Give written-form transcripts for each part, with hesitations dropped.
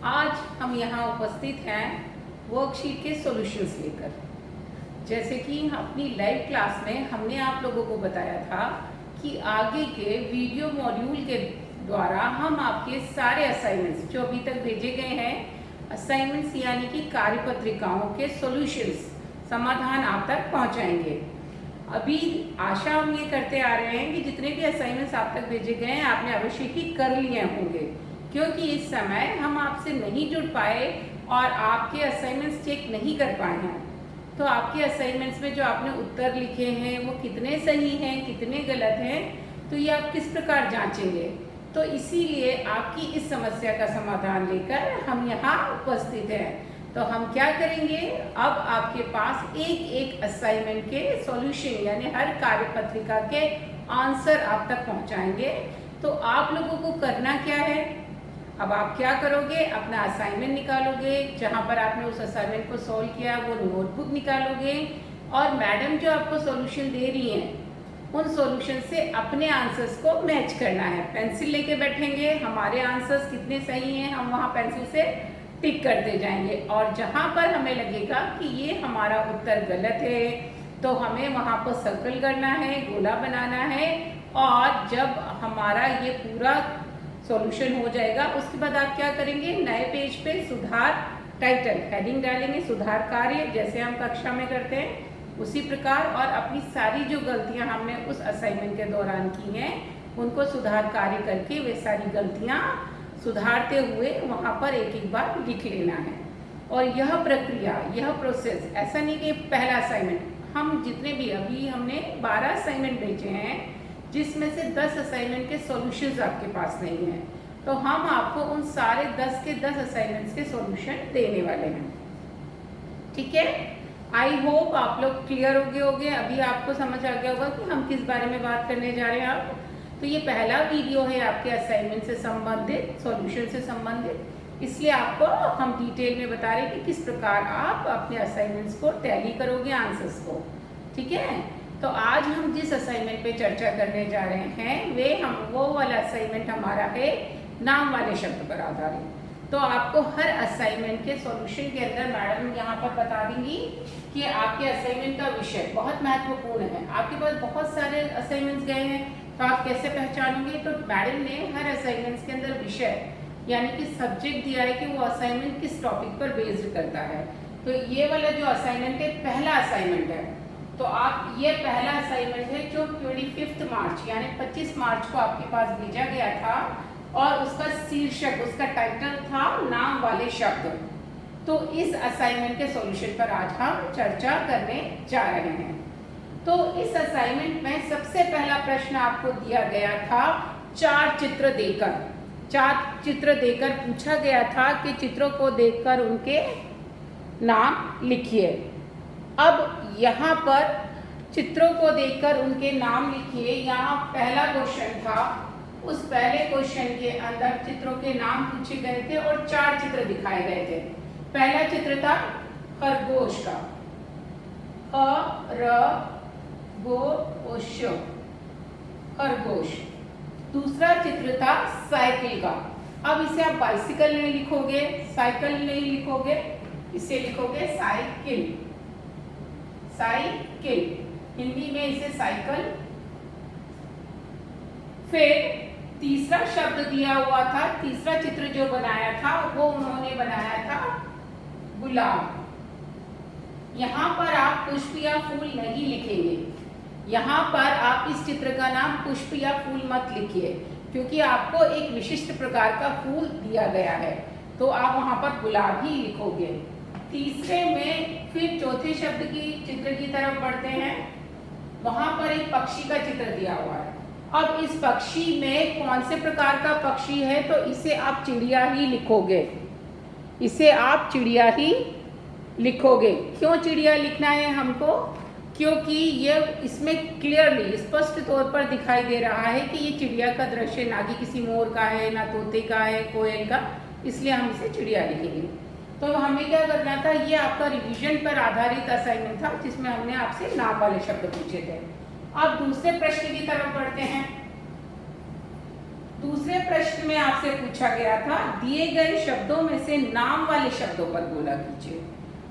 आज हम यहाँ उपस्थित हैं वर्कशीट के सॉल्यूशंस लेकर। जैसे कि अपनी लाइव क्लास में हमने आप लोगों को बताया था कि आगे के वीडियो मॉड्यूल के द्वारा हम आपके सारे असाइनमेंट्स जो अभी तक भेजे गए हैं, असाइनमेंट्स यानी कि कार्यपत्रिकाओं के सॉल्यूशंस समाधान आप तक पहुँचाएंगे। अभी आशा हम ये करते आ रहे हैं कि जितने भी असाइनमेंट्स आप तक भेजे गए हैं आपने अवश्य ही कर लिए होंगे, क्योंकि इस समय हम आपसे नहीं जुड़ पाए और आपके असाइनमेंट्स चेक नहीं कर पाए हैं। तो आपके असाइनमेंट्स में जो आपने उत्तर लिखे हैं वो कितने सही हैं, कितने गलत हैं, तो ये आप किस प्रकार जांचेंगे। तो इसीलिए आपकी इस समस्या का समाधान लेकर हम यहाँ उपस्थित हैं। तो हम क्या करेंगे, अब आपके पास एक एक असाइनमेंट के सॉल्यूशन यानी हर कार्यपत्रिका के आंसर आप तक पहुँचाएंगे। तो आप लोगों को करना क्या है, अब आप क्या करोगे, अपना असाइनमेंट निकालोगे, जहाँ पर आपने उस असाइनमेंट को सॉल्व किया वो नोटबुक निकालोगे और मैडम जो आपको सॉल्यूशन दे रही हैं उन सॉल्यूशन से अपने आंसर्स को मैच करना है। पेंसिल लेके बैठेंगे, हमारे आंसर्स कितने सही हैं हम वहाँ पेंसिल से टिक करते जाएंगे और जहाँ पर हमें लगेगा कि ये हमारा उत्तर गलत है तो हमें वहाँ पर सर्कल करना है, गोला बनाना है और जब हमारा ये पूरा सॉल्यूशन हो जाएगा उसके बाद आप क्या करेंगे, नए पेज पे सुधार टाइटल हेडिंग डालेंगे, सुधार कार्य जैसे हम कक्षा में करते हैं उसी प्रकार, और अपनी सारी जो गलतियां हमने उस असाइनमेंट के दौरान की हैं उनको सुधार कार्य करके वे सारी गलतियां सुधारते हुए वहाँ पर एक एक बार लिख लेना है। और यह प्रक्रिया, यह प्रोसेस ऐसा नहीं कि पहला असाइनमेंट, हम जितने भी अभी हमने 12 असाइनमेंट भेजे हैं जिसमें से 10 असाइनमेंट के सॉल्यूशंस आपके पास नहीं हैं, तो हम आपको उन सारे 10 के 10 असाइनमेंट्स के सॉल्यूशन देने वाले हैं। ठीक है, आई होप आप लोग क्लियर हो गए होंगे। अभी आपको समझ आ गया होगा कि हम किस बारे में बात करने जा रहे हैं। आप तो ये पहला वीडियो है आपके असाइनमेंट से संबंधित, सॉल्यूशन से संबंधित, इसलिए आपको हम डिटेल में बता रहे हैं कि किस प्रकार आप अपने असाइनमेंट्स को टैली करोगे आंसर्स को। ठीक है, तो आज हम जिस असाइनमेंट पे चर्चा करने जा रहे हैं वो वाला असाइनमेंट हमारा है नाम वाले शब्द पर आधारित। तो आपको हर असाइनमेंट के सॉल्यूशन के अंदर मैडम यहाँ पर बता देंगी कि आपके असाइनमेंट का विषय बहुत महत्वपूर्ण है। आपके पास बहुत सारे असाइनमेंट्स गए हैं तो आप कैसे पहचानोगे, तो मैडम ने हर असाइनमेंट्स के अंदर विषय यानी कि सब्जेक्ट दिया है कि वो असाइनमेंट किस टॉपिक पर बेस्ड करता है। तो ये वाला जो असाइनमेंट है पहला असाइनमेंट है, तो आप ये पहला असाइनमेंट है जो 25 मार्च यानी 25 मार्च को आपके पास भेजा गया था और उसका शीर्षक, उसका टाइटल था नाम वाले शब्द। तो इस असाइनमेंट के सॉल्यूशन पर आज हम चर्चा करने जा रहे हैं। तो इस असाइनमेंट में सबसे पहला प्रश्न आपको दिया गया था चार चित्र देकर पूछा गया था कि चित्रों को देखकर उनके नाम लिखिए। अब यहाँ पर चित्रों को देखकर उनके नाम लिखिए, यहाँ पहला क्वेश्चन था। उस पहले क्वेश्चन के अंदर चित्रों के नाम पूछे गए थे और 4 चित्र दिखाए गए थे। पहला चित्र था खरगोश का, खरगोश। दूसरा चित्र था साइकिल का। अब इसे आप बाइसिकल नहीं लिखोगे, साइकिल नहीं लिखोगे, इसे लिखोगे साइकिल, हिंदी में इसे साइकिल। फिर तीसरा शब्द दिया हुआ था, तीसरा चित्र जो बनाया था वो उन्होंने बनाया था गुलाब। यहाँ पर आप पुष्प या फूल नहीं लिखेंगे, यहाँ पर आप इस चित्र का नाम पुष्प या फूल मत लिखिए, क्योंकि आपको एक विशिष्ट प्रकार का फूल दिया गया है, तो आप वहाँ पर गुलाब ही लिखोगे। तीसरे में फिर चौथे शब्द की चित्र की तरफ बढ़ते हैं, वहाँ पर एक पक्षी का चित्र दिया हुआ है। अब इस पक्षी में कौन से प्रकार का पक्षी है, तो इसे आप चिड़िया ही लिखोगे, इसे आप चिड़िया ही लिखोगे। क्यों चिड़िया लिखना है हमको, क्योंकि ये इसमें क्लियरली स्पष्ट तौर पर दिखाई दे रहा है कि ये चिड़िया का दृश्य, ना कि किसी मोर का है, ना तोते का है, कोयल का, इसलिए हम इसे चिड़िया लिखेंगे। तो हमें क्या करना था, ये आपका रिवीजन पर आधारित असाइनमेंट था जिसमें हमने आपसे नाम वाले शब्द पूछे थे। अब दूसरे प्रश्न की तरफ बढ़ते हैं। दूसरे प्रश्न में आपसे पूछा गया था दिए गए शब्दों में से नाम वाले शब्दों पर बोला कीजिए।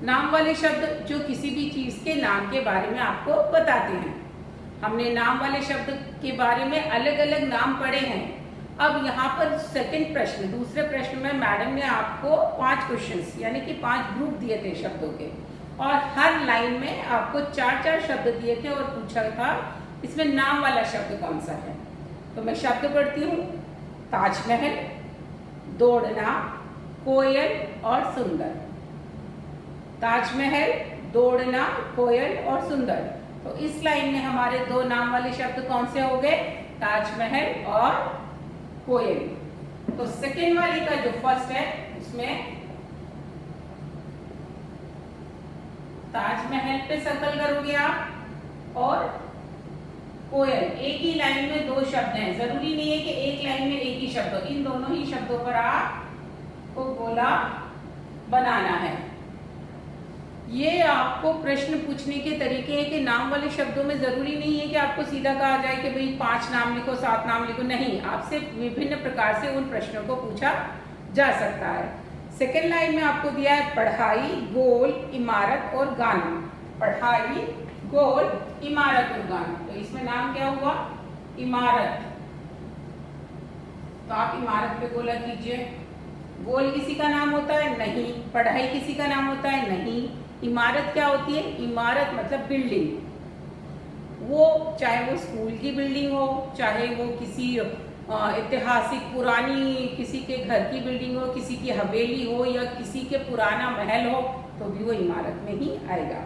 नाम वाले शब्द जो किसी भी चीज के नाम के बारे में आपको बताते हैं। हमने नाम वाले शब्द के बारे में अलग अलग नाम पढ़े हैं। अब यहाँ पर सेकंड प्रश्न, दूसरे प्रश्न में मैडम ने आपको 5 क्वेश्चंस यानी कि 5 ग्रुप दिए थे शब्दों के, और हर लाइन में आपको 4-4 शब्द दिए थे और पूछा था इसमें नाम वाला शब्द कौन सा है। तो मैं शब्द पढ़ती हूँ, ताजमहल, दौड़ना, कोयल और सुंदर। ताजमहल, दौड़ना, कोयल और सुंदर। तो इस लाइन में हमारे 2 नाम वाले शब्द कौन से हो गए? ताजमहल और कोयल। तो सेकेंड वाली का जो फर्स्ट है उसमें ताजमहल पे सर्कल करोगे आप, और कोयल। एक ही लाइन में 2 शब्द हैं, जरूरी नहीं है कि एक लाइन में एक ही शब्द हो, इन दोनों ही शब्दों पर आपको गोला बनाना है। ये आपको प्रश्न पूछने के तरीके हैं कि नाम वाले शब्दों में जरूरी नहीं है कि आपको सीधा कहा जाए कि भाई 5 नाम लिखो, 7 नाम लिखो, नहीं, आपसे विभिन्न प्रकार से उन प्रश्नों को पूछा जा सकता है। सेकेंड लाइन में आपको दिया है पढ़ाई, गोल, इमारत और गाना। पढ़ाई, गोल, इमारत और गाना। तो इसमें नाम क्या हुआ? इमारत। तो आप इमारत पे गोला कीजिए। गोल किसी का नाम होता है? नहीं। पढ़ाई किसी का नाम होता है? नहीं। इमारत क्या होती है? इमारत मतलब बिल्डिंग। वो चाहे वो स्कूल की बिल्डिंग हो, चाहे वो किसी ऐतिहासिक पुरानी किसी के घर की बिल्डिंग हो, किसी की हवेली हो या किसी के पुराना महल हो, तो भी वो इमारत में ही आएगा।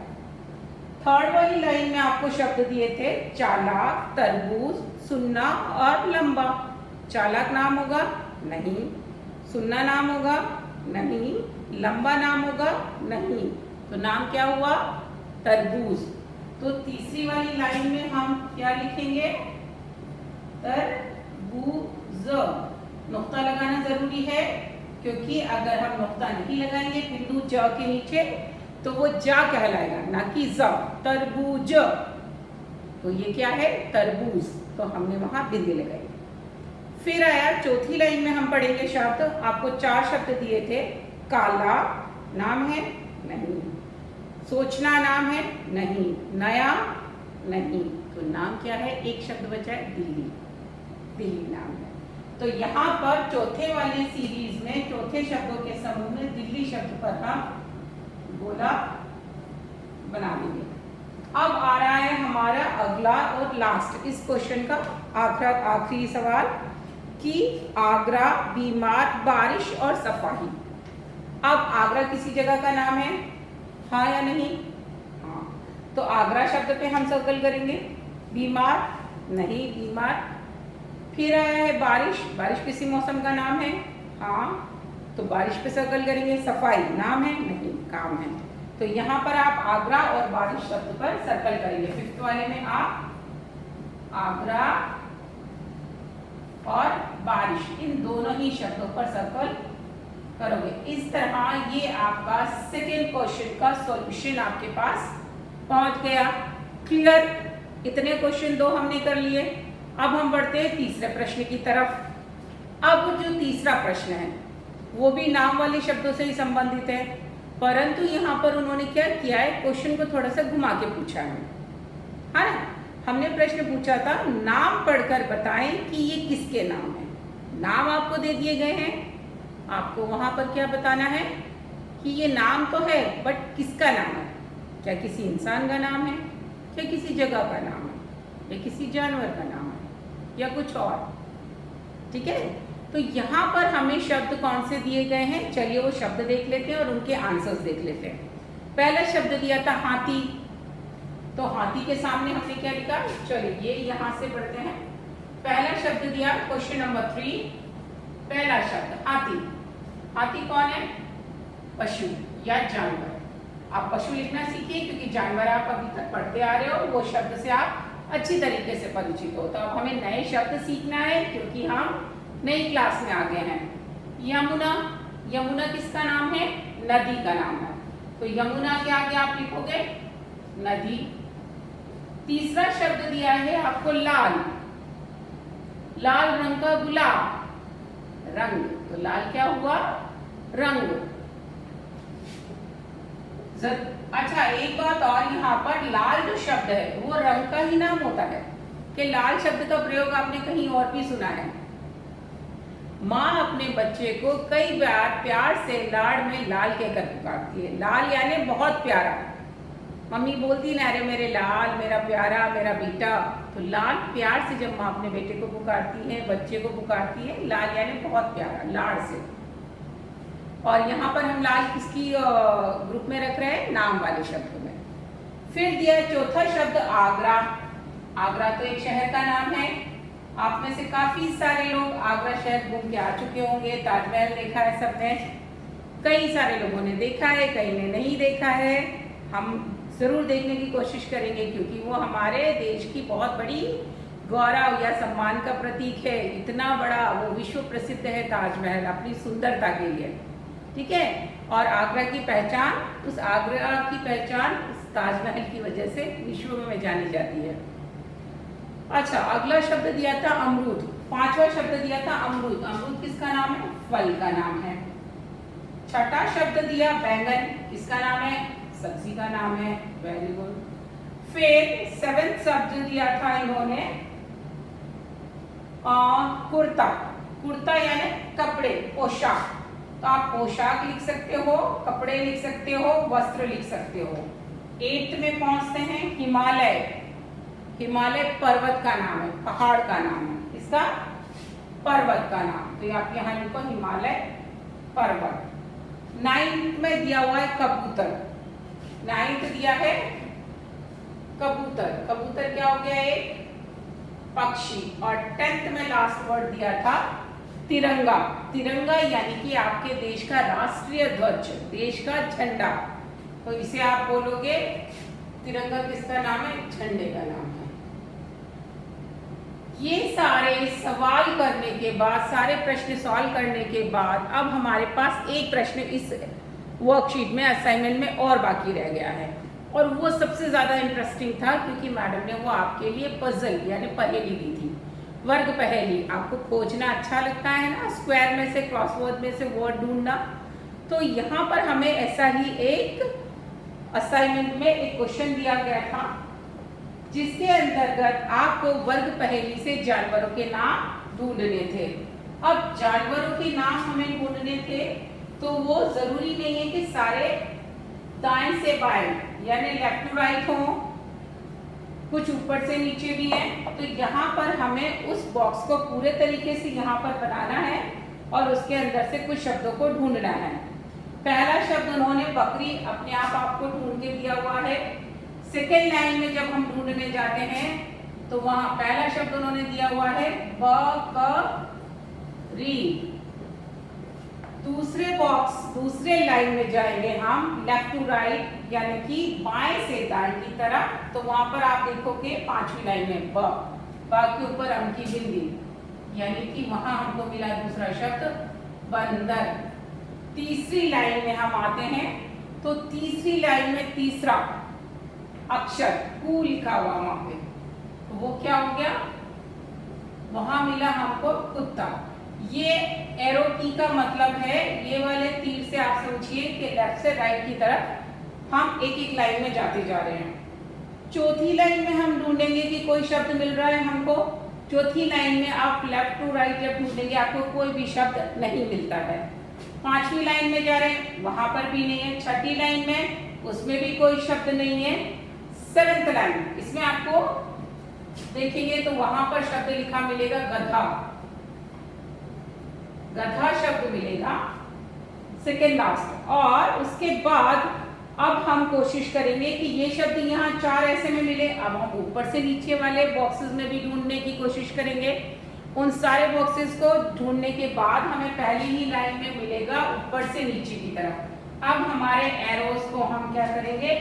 थर्ड वाली लाइन में आपको शब्द दिए थे चालाक, तरबूज, सुन्ना और लंबा। चालाक नाम होगा? नहीं। सुन्ना नाम होगा? नहीं। लंबा नाम होगा? नहीं। तो नाम क्या हुआ? तरबूज। तो तीसरी वाली लाइन में हम क्या लिखेंगे? तरबूज। नुक्ता लगाना जरूरी है, क्योंकि अगर हम नुक्ता नहीं लगाएंगे बिंदु ज के नीचे तो वो जा कहलाएगा, ना कि ज। तरबूज। तो ये क्या है? तरबूज। तो हमने वहां बिंदी लगाई। फिर आया चौथी लाइन में हम पढ़ेंगे शब्द। आपको 4 शब्द दिए थे। काला नाम है? नहीं। सोचना नाम है? नहीं। नया? नहीं। तो नाम क्या है? एक शब्द बचा है, दिल्ली। दिल्ली नाम है। तो यहाँ पर चौथे वाले सीरीज में चौथे शब्दों के समूह में दिल्ली शब्द पर हम गोला बना देंगे। अब आ रहा है हमारा अगला और लास्ट इस क्वेश्चन का आखिरी सवाल कि आगरा, बीमार, बारिश और सफाई। अब आगरा किसी जगह का नाम है? हाँ या नहीं? हाँ। तो आगरा शब्द पे हम सर्कल करेंगे। बीमार? नहीं, बीमार। फिर आया है बारिश। बारिश किसी मौसम का नाम है? हाँ। तो बारिश पे सर्कल करेंगे। सफाई नाम है? नहीं, काम है। तो यहाँ पर आप आगरा और बारिश शब्द पर सर्कल करेंगे। फिफ्थ वाले में आप आगरा और बारिश इन दोनों ही शब्दों पर सर्कल करोगे। इस तरह ये आपका सेकेंड क्वेश्चन का सॉल्यूशन आपके पास पहुंच गया। क्लियर? इतने क्वेश्चन 2 हमने कर लिए। अब हम बढ़ते हैं तीसरे प्रश्न की तरफ। अब जो तीसरा प्रश्न है वो भी नाम वाले शब्दों से ही संबंधित है, परंतु यहाँ पर उन्होंने क्या किया है, क्वेश्चन को थोड़ा सा घुमा के पूछा है। हाँ ना? हमने प्रश्न पूछा था नाम पढ़कर बताएं कि ये किसके नाम है। नाम आपको दे दिए गए हैं, आपको वहां पर क्या बताना है कि ये नाम तो है बट किसका नाम है। क्या किसी इंसान का नाम है, क्या किसी जगह का नाम है, या किसी जानवर का नाम है, या कुछ और। ठीक है? तो यहाँ पर हमें शब्द कौन से दिए गए हैं, चलिए वो शब्द देख लेते हैं और उनके आंसर्स देख लेते हैं। पहला शब्द दिया था हाथी। तो हाथी के सामने हमने क्या लिखा, चलिए ये यहाँ से पढ़ते हैं। पहला शब्द दिया क्वेश्चन नंबर 3, पहला शब्द हाथी। हाथी कौन है? पशु या जानवर। आप पशु लिखना सीखिए क्योंकि जानवर आप अभी तक पढ़ते आ रहे हो, वो शब्द से आप अच्छी तरीके से परिचित हो। तो अब हमें नए शब्द सीखना है क्योंकि हम नई क्लास में आ गए हैं। यमुना। यमुना किसका नाम है? नदी का नाम है। तो यमुना के आगे आप लिखोगे नदी। तीसरा शब्द दिया है आपको लाल। लाल रंग का गुलाब। रंग। तो लाल क्या हुआ? रंग। अच्छा, एक बात और, यहाँ पर लाल जो शब्द है वो रंग का ही नाम होता है कि लाल शब्द का प्रयोग आपने कहीं और भी सुना है? माँ अपने बच्चे को कई बार प्यार से लाड़ में लाल कहकर पुकारती है। लाल यानी बहुत प्यारा। मम्मी बोलती ना, अरे मेरे लाल, मेरा प्यारा, मेरा बेटा। तो लाल प्यार से जब माँ अपने बेटे को पुकारती है, बच्चे को पुकारती है, लाल यानी बहुत प्यारा, लाड़ से। और यहाँ पर हम लाल किसकी ग्रुप में रख रहे हैं? नाम वाले शब्द में। फिर दिया चौथा शब्द आगरा। आगरा तो एक शहर का नाम है। आप में से काफी सारे लोग आगरा शहर घूम के आ चुके होंगे। ताजमहल देखा है सबने, कई सारे लोगों ने देखा है, कई ने नहीं देखा है। हम जरूर देखने की कोशिश करेंगे क्योंकि वो हमारे देश की बहुत बड़ी गौरव या सम्मान का प्रतीक है। इतना बड़ा वो विश्व प्रसिद्ध है ताजमहल अपनी सुंदरता के लिए, ठीक है। और आगरा की पहचान, उस आगरा की पहचान उस ताजमहल की वजह से विश्व में जानी जाती है। अच्छा, अगला शब्द दिया था अमरूद। पांचवा शब्द दिया था अमरूद। अमरूद किसका नाम है? फल का नाम है। छठा शब्द दिया बैंगन। किसका नाम है? सब्जी का नाम है। Very good. फिर सेवेंथ शब्द दिया था इन्होंने कुर्ता। कुर्ता यानी कपड़े, पोशाक। तो आप पोशाक लिख सकते हो, कपड़े लिख सकते हो, वस्त्र लिख सकते हो। 8th में पहुंचते हैं हिमालय। हिमालय पर्वत का नाम है, पहाड़ का नाम है। इसका पर्वत का नाम, तो आप यहाँ लिखो हिमालय पर्वत। 9th में दिया हुआ है कबूतर। 9th दिया है कबूतर। कबूतर क्या हो गया? एक पक्षी। और 10th में लास्ट वर्ड दिया था तिरंगा। तिरंगा यानी कि आपके देश का राष्ट्रीय ध्वज, देश का झंडा। तो इसे आप बोलोगे तिरंगा किसका नाम है? झंडे का नाम है। ये सारे सवाल करने के बाद, सारे प्रश्न सॉल्व करने के बाद अब हमारे पास एक प्रश्न इस वर्कशीट में, असाइनमेंट में और बाकी रह गया है। और वो सबसे ज्यादा इंटरेस्टिंग था क्योंकि मैडम ने वो आपके लिए पजल यानी पहेली दी थी। वर्ग पहेली। आपको खोजना अच्छा लगता है ना, स्क्वायर में से, क्रॉसवर्ड में से वर्ड ढूंढना। तो यहाँ पर हमें ऐसा ही एक असाइनमेंट में एक क्वेश्चन दिया गया था जिसके अंतर्गत आपको वर्ग पहेली से जानवरों के नाम ढूंढने थे। अब जानवरों के नाम हमें ढूंढने थे तो वो जरूरी नहीं है कि सारे दाएं से बाएं यानी लेफ्ट टू राइट हो, कुछ ऊपर से नीचे भी है। तो यहाँ पर हमें उस बॉक्स को पूरे तरीके से यहाँ पर बनाना है और उसके अंदर से कुछ शब्दों को ढूंढना है। पहला शब्द उन्होंने बकरी अपने आप आपको ढूंढ के दिया हुआ है। सेकेंड लाइन में जब हम ढूंढने जाते हैं तो वहां पहला शब्द उन्होंने दिया हुआ है बकरी। दूसरे बॉक्स, दूसरे लाइन में जाएंगे हम लेफ्ट टू राइट यानी कि बाएं से दाएं की तरफ। तो वहां पर आप देखोगे 5वीं लाइन में ब के ऊपर अम की बिंदी यानी कि वहां हमको मिला दूसरा शब्द बंदर। तीसरी लाइन में हम आते हैं तो तीसरी लाइन में तीसरा अक्षर कु लिखा हुआ वहां पे, तो वो क्या हो गया? वहां मिला हमको कुत्ता। ये एरो की का मतलब है, ये वाले तीर से आप समझिए कि लेफ्ट से राइट की तरफ हम एक एक लाइन में जाते जा रहे हैं। चौथी लाइन में हम ढूंढेंगे कि कोई शब्द मिल रहा है हमको। चौथी लाइन में आप लेफ्ट टू राइट जब ढूंढेंगे आपको कोई भी शब्द नहीं मिलता है। 5वीं लाइन में जा रहे हैं, वहां पर भी नहीं है। 6ठी लाइन में, उसमें भी कोई शब्द नहीं है। 7th लाइन, इसमें आपको देखेंगे तो वहां पर शब्द लिखा मिलेगा गधा। गधा शब्द मिलेगा सेकेंड लास्ट। और उसके बाद अब हम कोशिश करेंगे कि ये शब्द यहाँ 4 ऐसे में मिले। अब हम ऊपर से नीचे वाले बॉक्सेस में भी ढूंढने की कोशिश करेंगे। उन सारे बॉक्सेस को ढूंढने के बाद हमें पहली ही लाइन में मिलेगा ऊपर से नीचे की तरफ। अब हमारे एरोस को हम क्या करेंगे?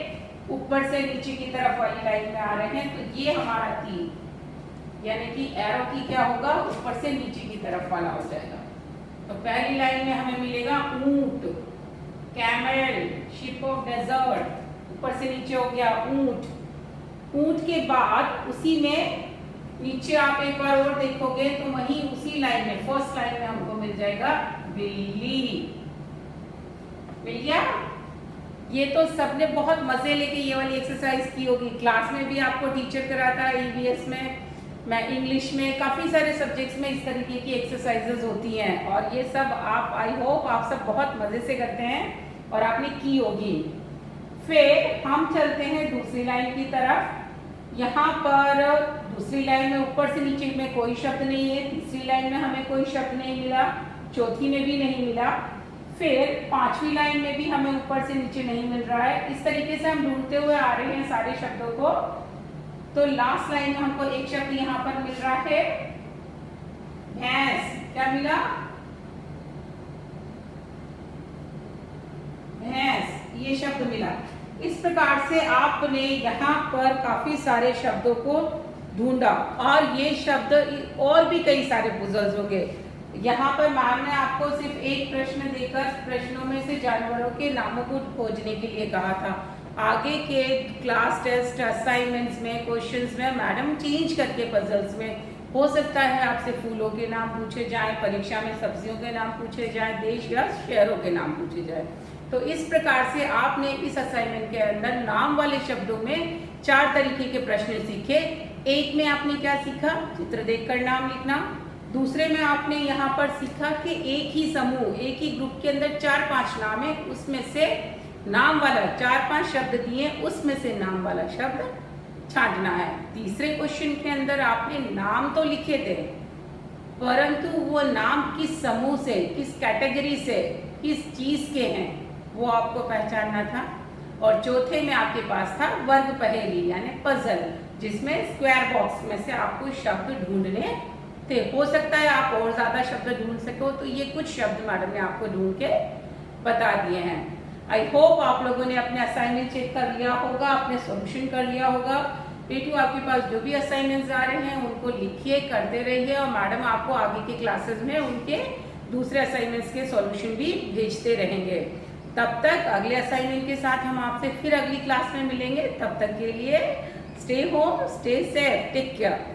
ऊपर से नीचे की तरफ वाली लाइन में आ रहे हैं तो ये हमारा तीर यानी कि एरो की क्या होगा? ऊपर से नीचे की तरफ वाला हो जाएगा। तो पहली लाइन में हमें मिलेगा ऊंट, कैमल, शिप ऑफ डेजर्ट। ऊपर से नीचे हो गया ऊंट। ऊंट के बाद उसी में नीचे आप एक बार और देखोगे तो वहीं उसी दूसरी लाइन में, फर्स्ट लाइन में हमको मिल जाएगा बिल्ली। मिल गया। ये तो सबने बहुत मजे लेके ये वाली एक्सरसाइज की होगी, क्लास में भी आपको टीचर कराता है, ईवीएस में, मैं इंग्लिश में, काफ़ी सारे सब्जेक्ट्स में इस तरीके की एक्सरसाइजेज होती हैं और ये सब आप, आई होप आप सब बहुत मज़े से करते हैं और आपने की होगी। फिर हम चलते हैं दूसरी लाइन की तरफ। यहाँ पर दूसरी लाइन में ऊपर से नीचे में कोई शब्द नहीं है, तीसरी लाइन में हमें कोई शब्द नहीं मिला, चौथी में भी नहीं मिला, फिर पांचवी लाइन में भी हमें ऊपर से नीचे नहीं मिल रहा है। इस तरीके से हम ढूंढते हुए आ रहे हैं सारे शब्दों को। तो लास्ट लाइन में हमको एक शब्द यहाँ पर मिल रहा है भैंस। क्या मिला? भैंस, ये शब्द मिला। इस प्रकार से आपने यहाँ पर काफी सारे शब्दों को ढूंढा और ये शब्द और भी कई सारे पुजल्स होंगे। यहाँ पर मैम ने आपको सिर्फ एक प्रश्न देकर प्रश्नों में से जानवरों के नामों को खोजने के लिए कहा था। आगे के क्लास टेस्ट असाइनमेंट्स में, क्वेश्चंस में मैडम चेंज करके पजल्स में हो सकता है आपसे फूलों के नाम पूछे जाएं, परीक्षा में सब्जियों के नाम पूछे जाएं, देश या शहरों के नाम पूछे जाएं। तो इस प्रकार से आपने इस असाइनमेंट के अंदर नाम वाले शब्दों में 4 तरीके के प्रश्न सीखे। एक में आपने क्या सीखा? चित्र देखकर नाम लिखना। दूसरे में आपने यहाँ पर सीखा कि एक ही समूह, एक ही ग्रुप के अंदर 4-5 नाम है, उसमें से नाम वाला 4-5 शब्द दिए, उसमें से नाम वाला शब्द छांटना है। तीसरे क्वेश्चन के अंदर आपने नाम तो लिखे थे, परंतु वो नाम किस समूह से, किस कैटेगरी से, किस चीज के हैं, वो आपको पहचानना था। और चौथे में आपके पास था वर्ग पहेली यानी पजल, जिसमें स्क्वायर बॉक्स में से आपको शब्द ढूंढने थे। हो सकता है आप और ज्यादा शब्द ढूंढ सको, तो ये कुछ शब्द मैडम ने आपको ढूंढ के बता दिए हैं। आई होप आप लोगों ने अपने असाइनमेंट चेक कर लिया होगा, अपने सॉल्यूशन कर लिया होगा। बेटू आपके पास जो भी असाइनमेंट्स आ रहे हैं उनको लिखिए, करते रहिए और मैडम आपको आगे के क्लासेस में उनके दूसरे असाइनमेंट्स के सॉल्यूशन भी भेजते रहेंगे। तब तक अगले असाइनमेंट के साथ हम आपसे फिर अगली क्लास में मिलेंगे। तब तक के लिए stay home, stay safe, take care.